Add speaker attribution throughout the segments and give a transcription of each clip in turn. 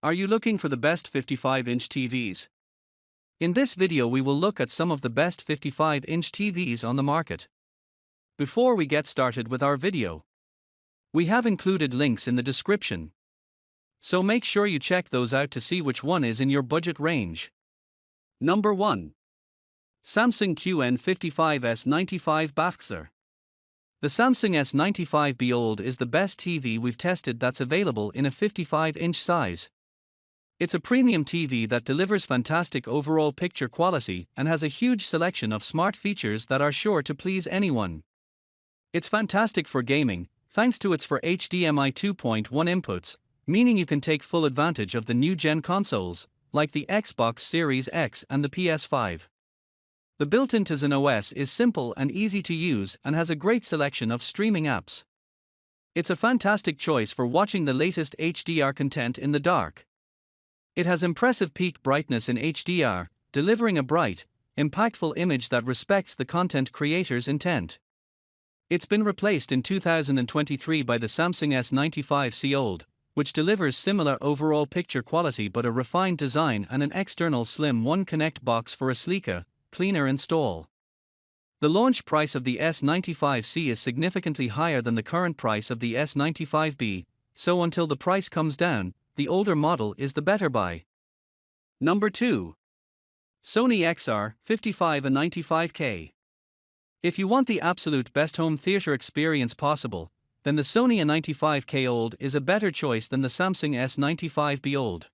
Speaker 1: Are you looking for the best 55-inch TVs? In this video we will look at some of the best 55-inch TVs on the market. Before we get started with our video, we have included links in the description, so make sure you check those out to see which one is in your budget range. Number 1. Samsung QN55S95 The Samsung S95B OLED is the best TV we've tested that's available in a 55-inch size. It's a premium TV that delivers fantastic overall picture quality and has a huge selection of smart features that are sure to please anyone. It's fantastic for gaming, thanks to its HDMI 2.1 inputs, meaning you can take full advantage of the new-gen consoles, like the Xbox Series X and the PS5. The built-in Tizen OS is simple and easy to use and has a great selection of streaming apps. It's a fantastic choice for watching the latest HDR content in the dark. It has impressive peak brightness in HDR, delivering a bright, impactful image that respects the content creator's intent. It's been replaced in 2023 by the Samsung S95C OLED, which delivers similar overall picture quality but a refined design and an external slim One Connect box for a sleeker, cleaner install. The launch price of the S95C is significantly higher than the current price of the S95B, so until the price comes down, the older model is the better buy. Number 2. Sony XR-55A95K. If you want the absolute best home theater experience possible, then the Sony A95K OLED is a better choice than the Samsung S95B OLED.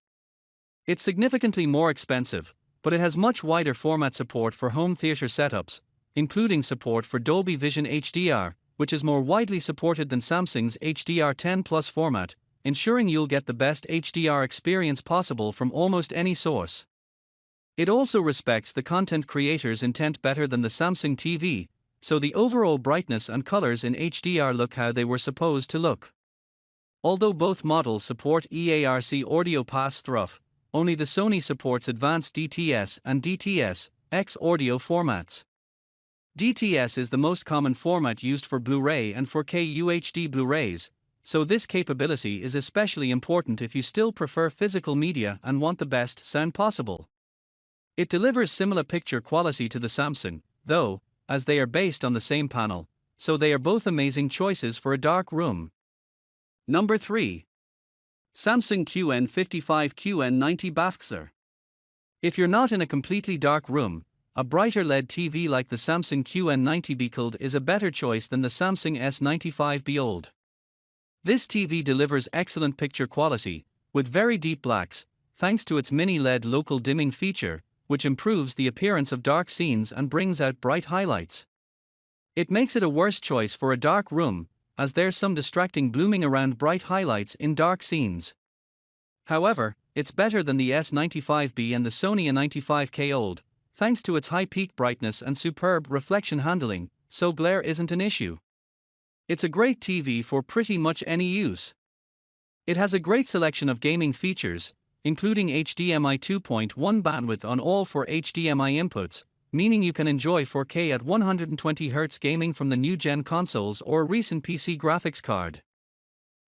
Speaker 1: It's significantly more expensive, but it has much wider format support for home theater setups, including support for Dolby Vision HDR, which is more widely supported than Samsung's HDR10 Plus format, ensuring you'll get the best HDR experience possible from almost any source. It also respects the content creator's intent better than the Samsung TV, so the overall brightness and colors in HDR look how they were supposed to look. Although both models support EARC audio pass-through, only the Sony supports advanced DTS and DTS-X audio formats. DTS is the most common format used for Blu-ray and 4K UHD Blu-rays, so this capability is especially important if you still prefer physical media and want the best sound possible. It delivers similar picture quality to the Samsung, though, as they are based on the same panel, so they are both amazing choices for a dark room. Number 3. Samsung QN55QN90 If you're not in a completely dark room, a brighter LED TV like the Samsung QN90B OLED is a better choice than the Samsung S95B OLED. This TV delivers excellent picture quality, with very deep blacks, thanks to its mini LED local dimming feature, which improves the appearance of dark scenes and brings out bright highlights. It makes it a worse choice for a dark room, as there's some distracting blooming around bright highlights in dark scenes. However, it's better than the S95B and the Sony A95K OLED, thanks to its high peak brightness and superb reflection handling, so glare isn't an issue. It's a great TV for pretty much any use. It has a great selection of gaming features, including HDMI 2.1 bandwidth on all 4 HDMI inputs, meaning you can enjoy 4K at 120 Hz gaming from the new-gen consoles or a recent PC graphics card.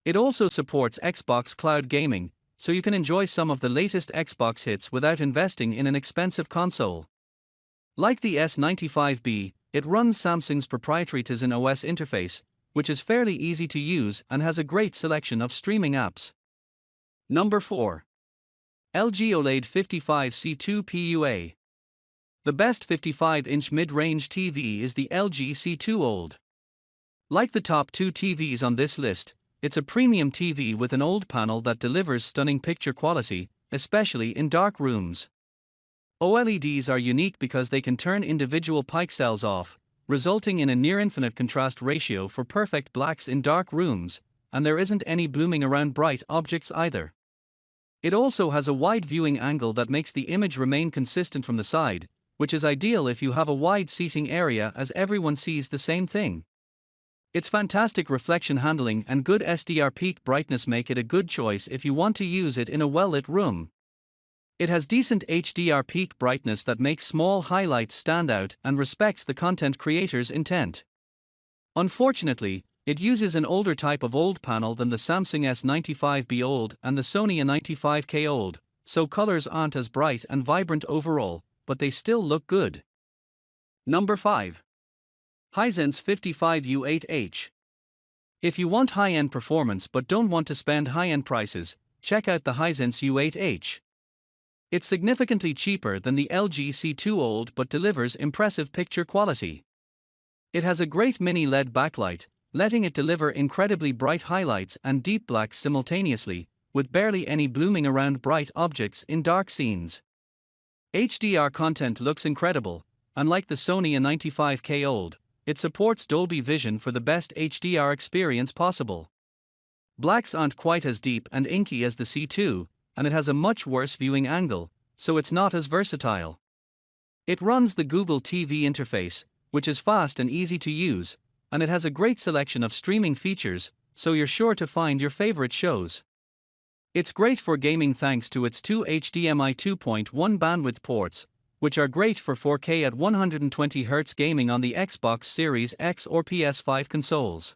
Speaker 1: It also supports Xbox Cloud Gaming, so you can enjoy some of the latest Xbox hits without investing in an expensive console. Like the S95B, it runs Samsung's proprietary Tizen OS interface, which is fairly easy to use and has a great selection of streaming apps. Number 4. LG OLED 55C2 PUA. The best 55-inch mid-range TV is the LG C2 OLED. Like the top 2 TVs on this list, it's a premium TV with an OLED panel that delivers stunning picture quality, especially in dark rooms. OLEDs are unique because they can turn individual pixels off, resulting in a near-infinite contrast ratio for perfect blacks in dark rooms, and there isn't any blooming around bright objects either. It also has a wide viewing angle that makes the image remain consistent from the side, which is ideal if you have a wide seating area as everyone sees the same thing. Its fantastic reflection handling and good SDR peak brightness make it a good choice if you want to use it in a well-lit room. It has decent HDR peak brightness that makes small highlights stand out and respects the content creator's intent. Unfortunately, It uses an older type of OLED panel than the Samsung S95B OLED and the Sony A95K OLED, so colors aren't as bright and vibrant overall, but they still look good. Number 5. Hisense 55U8H. If you want high-end performance but don't want to spend high-end prices, check out the Hisense U8H. It's significantly cheaper than the LG C2 OLED but delivers impressive picture quality. It has a great mini LED backlight, letting it deliver incredibly bright highlights and deep blacks simultaneously, with barely any blooming around bright objects in dark scenes. HDR content looks incredible. Unlike the Sony A95K OLED, it supports Dolby Vision for the best HDR experience possible. Blacks aren't quite as deep and inky as the C2, and it has a much worse viewing angle, so it's not as versatile. It runs the Google TV interface, which is fast and easy to use, and it has a great selection of streaming features, so you're sure to find your favorite shows. It's great for gaming thanks to its two HDMI 2.1 bandwidth ports, which are great for 4K at 120Hz gaming on the Xbox Series X or PS5 consoles.